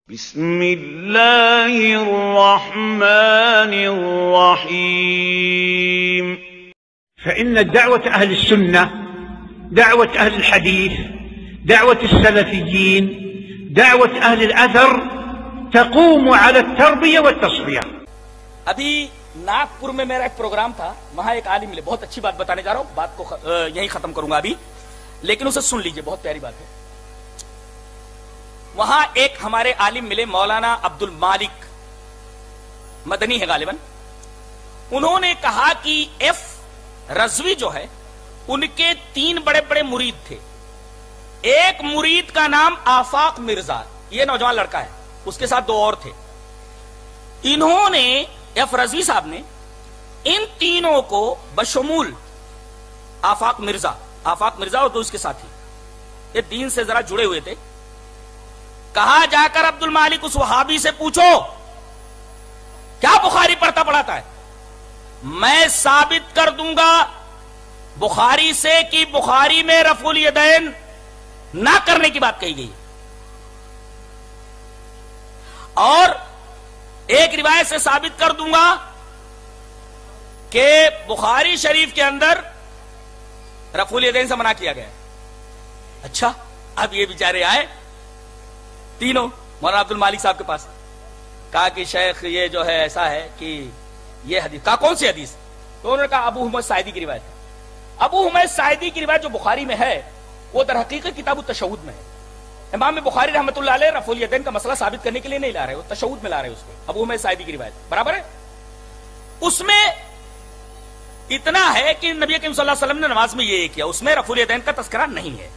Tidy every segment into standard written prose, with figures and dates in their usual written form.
بسم الله الرحمن الرحيم. فإن دعوة أهل السنة، دعوة أهل الحديث، دعوة السلفيين، دعوة أهل الأثر تقوم على التربية والتصفية. अभी नागपुर में मेरा एक प्रोग्राम था, वहां एक आलिम मिले, बहुत अच्छी बात बताने जा रहा हूं, बात को यहीं खत्म करूंगा अभी, लेकिन उसे सुन लीजिए, बहुत प्यारी बात है। वहां एक हमारे आलिम मिले, मौलाना अब्दुल मालिक, मदनी है गालिबन। उन्होंने कहा कि एफ रज़वी जो है, उनके 3 बड़े बड़े मुरीद थे। एक मुरीद का नाम आफाक मिर्जा, ये नौजवान लड़का है, उसके साथ 2 और थे। इन्होंने, एफ रज़वी साहब ने, इन तीनों को बशमूल आफाक मिर्जा और 2 उसके साथी, ये दीन से जरा जुड़े हुए थे। कहा जाकर अब्दुल मालिक उस वहाबी से पूछो क्या बुखारी पढ़ता पढ़ाता है, मैं साबित कर दूंगा बुखारी से कि बुखारी में रफुल यदैन ना करने की बात कही गई, और एक रिवायत से साबित कर दूंगा कि बुखारी शरीफ के अंदर रफुल यदैन से मना किया गया है। अच्छा, अब ये बेचारे आए तीनों मौलाना अब्दुल मालिक साहब के पास, कहा कि शेख ये जो है ऐसा है कि ये हदीस, कहा कौन सी हदीस? तो उन्होंने कहा अबू हुमैद साइदी की रिवायत है। अबू हुमैद साइदी की रिवायत जो बुखारी में है, वो दर हकीकत किताब तशहुद में है। इमाम बुखारी रहमतुल्लाह अलैह रफुल यदैन का मसला साबित करने के लिए नहीं ला रहे, वो तशहुद में ला रहे उसको, अबू हुमैद साइदी की रिवायत बराबर है। उसमें इतना है कि नबी करीम सल्लल्लाहु अलैहि वसल्लम ने नमाज में ये किया, उसमें रफुल यदैन का तस्करा नहीं है,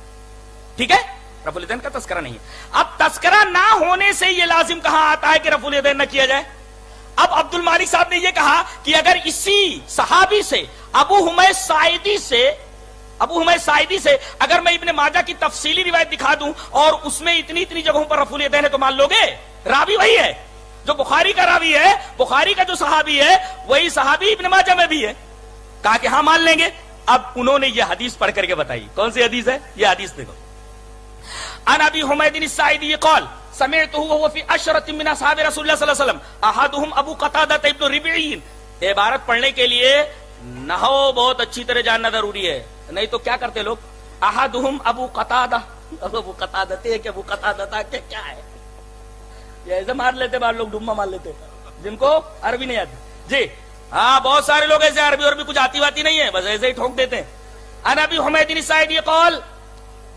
ठीक है, रफुल यदैन का तस्करा नहीं है। अब तस्करा ना होने से ये लाजिम कहां आता है कि रफुल यदैन न किया जाए? अब अब्दुल मालिक साहब ने ये कहा कि अगर इसी सहाबी से अबू हुमैद साइदी से अगर मैं इब्ने माजा की तफसीली रिवायत दिखा दूं और उसमें इतनी इतनी जगहों पर रफुल यदैन है, तो मान लोगे? रावी वही है जो बुखारी का रावी है, बुखारी का जो सहाबी है वही सहाबी इब्ने माजा में भी है। कहा कि हाँ मान लेंगे। अब उन्होंने ये हदीस पढ़ करके बताई, कौन सी हदीस है? ये हदीस देखो, अन अबी हुमैद साइदी क़ाल समिअतहु वहुव फी अशरति मिन असहाबि रसूलुल्लाह सल्लल्लाहु अलैहि वसल्लम अहदुहुम अबू कतादा इब्न रिबिईन। इबारत पढ़ने के लिए नहव बहुत अच्छी तरह जानना जरूरी है, नहीं तो क्या करते लोग, अहदुहुम अबू कतादा, अबू कतादा थे कि अबू कतादा था क्या है, ये ऐसे मार लेते बाहर लोग, डुम्मा मार लेते जिनको अरबी नहीं आती जी। हाँ, बहुत सारे लोग ऐसे अरबी और भी कुछ आती बाती नहीं है, बस ऐसे ही ठोक देते हैं। अन अबी हुमैद साइदी क़ाल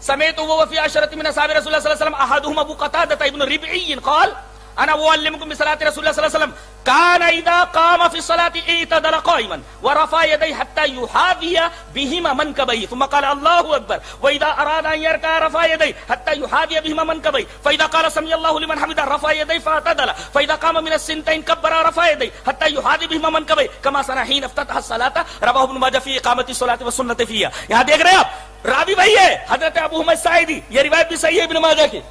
समेतहु वहुव फी अशरति मिन असहाबि रसूलुल्लाह सल्लल्लाहु अलैहि वसल्लम अहदुहुम अबू कतादा इब्न रिबिईन क़ाल अना उअल्लिमुकुम बिसलाति रसूलुल्लाह सल्लल्लाहु अलैहि वसल्लम कान इज़ा क़ाम फी सलाति इतदल क़ाइमन व रफ़अ यदैहि हत्ता युहादिया बिहिमा मनकबैहि थुम्मा क़ाल अल्लाहु अकबर व इज़ा अरादा अन यरका रफ़अ यदैहि हत्ता युहादिया बिहिमा मनकबैहि फ़इज़ा क़ाल समी अल्लाहु लिमन हमिदा रफ़अ यदैहि फ़अतदल फ़इज़ा क़ाम मिन अस्सिनतैन कब्बरा रफ़अ यदैहि हत्ता युहादि बिहिमा मनकबैहि कमा सना हीन इफ्ततह अस्सलाता रवाहु इब्न माजा फी इक़ामति सलाति व सुन्नति फ़ीहा। यहां देख रहे हैं आप, रावी वही है हजरत अबू हुमैद साइदी, ये रिवायत भी सही है इब्न माजा की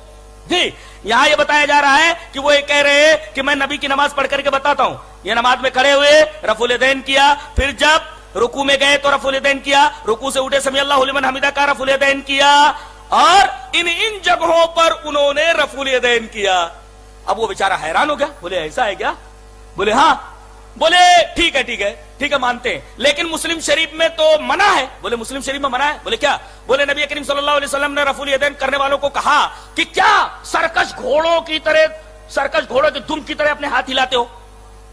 जी। यहां ये बताया जा रहा है कि वो ये कह रहे हैं कि मैं नबी की नमाज पढ़ करके बताता हूं, ये नमाज में खड़े हुए रफुल यदैन किया, फिर जब रुकू में गए तो रफुल यदैन किया, रुकू से उठे समी अल्लाहु लिमन हमिदा का रफुल यदैन किया, और इन जगहों पर उन्होंने रफुल यदैन किया। अब वो बेचारा हैरान हो गया, बोले ऐसा है क्या? बोले हाँ। बोले ठीक है मानते हैं, लेकिन मुस्लिम शरीफ में तो मना है। बोले मुस्लिम शरीफ में मना है? बोले क्या? बोले नबी करीम सल्लल्लाहु अलैहि वसल्लम ने रफुल यदैन करने वालों को कहा कि क्या सर्कस घोड़ों के दुम की तरह अपने हाथ हिलाते हो?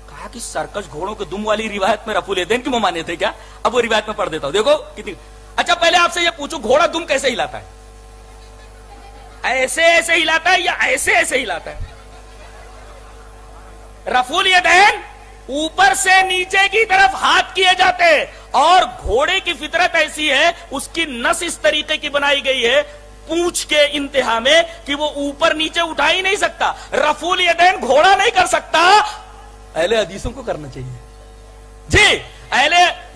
कहा कि सर्कस घोड़ों के दुम वाली रिवायत में रफुल यदैन क्यों माने थे क्या? अब वो रिवायत में पढ़ देता हूं, देखो कितनी। अच्छा, पहले आपसे ये पूछूं, घोड़ा दुम कैसे हिलाता है? ऐसे हिलाता है या ऐसे हिलाता है? रफुल यदैन ऊपर से नीचे की तरफ हाथ किए जाते हैं, और घोड़े की फितरत ऐसी है, उसकी नस इस तरीके की बनाई गई है पूंछ के इंतहा में कि वो ऊपर नीचे उठा ही नहीं सकता। रफुल यदैन घोड़ा नहीं कर सकता, अहले हदीसों को करना चाहिए जी।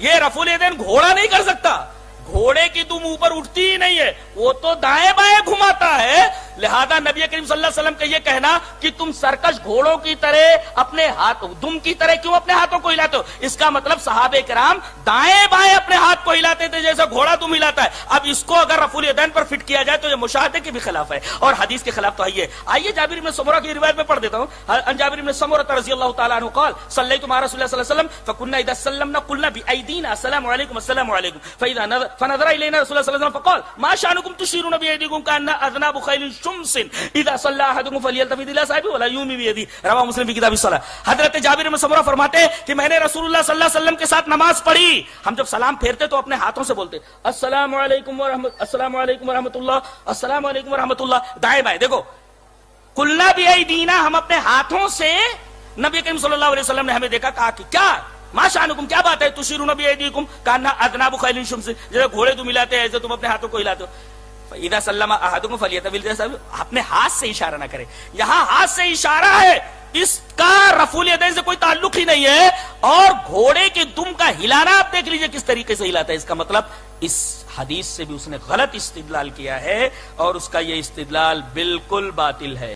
ये रफुल यदैन घोड़ा नहीं कर सकता, घोड़े की दुम ऊपर उठती ही नहीं है, वो तो दाएं बाएं घुमाता है, لہذا نبی کریم صلی اللہ علیہ وسلم کا یہ کہنا کہ تم سرکش گھوڑوں کی طرح اپنے ہاتھ دم کی طرح کیوں اپنے ہاتھوں کو ہلاتے ہو، اس کا مطلب صحابہ کرام دائیں بائیں اپنے ہاتھ کو ہلاتے تھے جیسے گھوڑا تم ہلاتا ہے. اب اس کو اگر رفع الیدین پر فٹ کیا جائے تو یہ مشاہدے کے بھی خلاف ہے اور حدیث کے خلاف تو ہے. آئیے جابر بن سمرہ کی روایت میں پڑھ دیتا ہوں. ان جابر بن سمرہ رضی اللہ تعالی عنہ قال صلیت مع رسول اللہ صلی اللہ علیہ وسلم فكنا اذا سلمنا قلنا بأيدينا السلام عليكم السلام عليكم فنظر الينا رسول الله صلى الله عليه وسلم فقال ما شأنكم تشيرون بأيديكم كأن اذناب خيل شمس اذا صلى احدكم فليلتفت الى صاحبه ولا يومي بيده. رواه مسلم في کتاب الصلاة. حضرت جابر بن سمرہ فرماتے ہیں کہ میں نے رسول اللہ صلی اللہ علیہ وسلم کے ساتھ نماز پڑھی. ہم جب سلام پھیرتے تو اپنے ہاتھوں سے بولتے السلام علیکم ورحمۃ اللہ السلام علیکم ورحمۃ اللہ دائیں بائیں. دیکھو قلنا بأيدينا ہم اپنے ہاتھوں سے، نبی کریم صلی اللہ علیہ وسلم نے ہمیں دیکھا کہا کہ کیا ما شأنکم کیا بات ہے تشیرون بأیدیکم کأن اذناب خیل شمس جیسے گھوڑے تم ہلاتے ہیں ایسے تم اپنے ہاتھوں کو ہلاتے ہو. فإذا سلم احدکم فلیتفت الی صاحبہ اپنے ہاتھ سے اشارہ نہ کرے. یہاں ہاتھ سے اشارہ ہے، اس کا رفع الیدین سے کوئی تعلق ہی نہیں ہے. اور گھوڑے کے دم کا ہلانا آپ دیکھ لیجئے کس طریقے سے ہلاتا ہے. اس کا مطلب اس حدیث سے بھی اس نے غلط استدلال کیا ہے اور اس کا یہ استدلال بالکل باطل ہے.